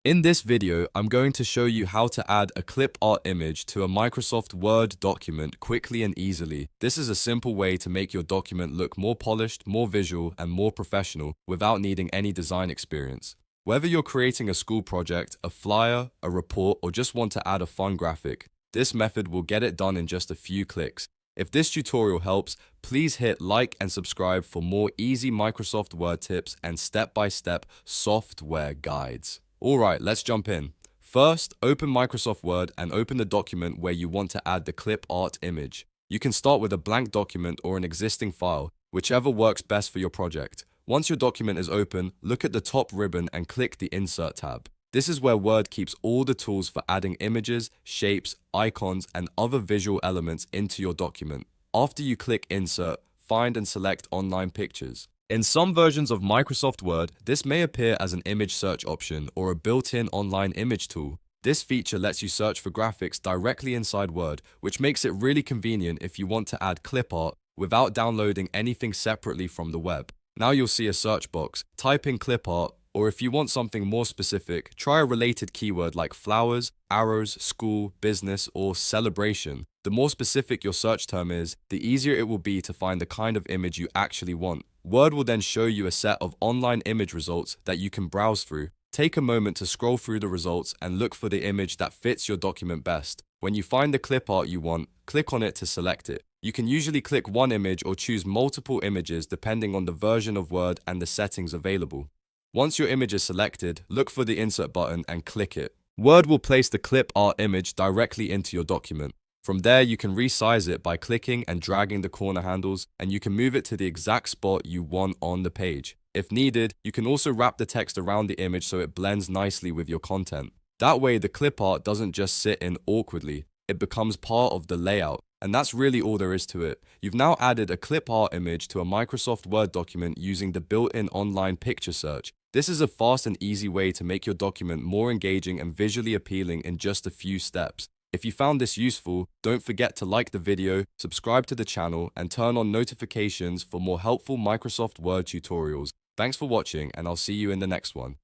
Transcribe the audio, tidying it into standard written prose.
In this video, I'm going to show you how to add a clip art image to a Microsoft Word document quickly and easily. This is a simple way to make your document look more polished, more visual, and more professional without needing any design experience. Whether you're creating a school project, a flyer, a report, or just want to add a fun graphic, this method will get it done in just a few clicks. If this tutorial helps, please hit like and subscribe for more easy Microsoft Word tips and step-by-step software guides. Alright, let's jump in. First, open Microsoft Word and open the document where you want to add the clip art image. You can start with a blank document or an existing file, whichever works best for your project. Once your document is open, look at the top ribbon and click the Insert tab. This is where Word keeps all the tools for adding images, shapes, icons, and other visual elements into your document. After you click Insert, find and select Online Pictures. In some versions of Microsoft Word, this may appear as an image search option or a built-in online image tool. This feature lets you search for graphics directly inside Word, which makes it really convenient if you want to add clip art without downloading anything separately from the web. Now you'll see a search box. Type in clip art, or if you want something more specific, try a related keyword like flowers, arrows, school, business, or celebration. The more specific your search term is, the easier it will be to find the kind of image you actually want. Word will then show you a set of online image results that you can browse through. Take a moment to scroll through the results and look for the image that fits your document best. When you find the clip art you want, click on it to select it. You can usually click one image or choose multiple images depending on the version of Word and the settings available. Once your image is selected, look for the Insert button and click it. Word will place the clip art image directly into your document. From there, you can resize it by clicking and dragging the corner handles, and you can move it to the exact spot you want on the page. If needed, you can also wrap the text around the image so it blends nicely with your content. That way, the clip art doesn't just sit in awkwardly, it becomes part of the layout. And that's really all there is to it. You've now added a clip art image to a Microsoft Word document using the built-in online picture search. This is a fast and easy way to make your document more engaging and visually appealing in just a few steps. If you found this useful, don't forget to like the video, subscribe to the channel, and turn on notifications for more helpful Microsoft Word tutorials. Thanks for watching, and I'll see you in the next one.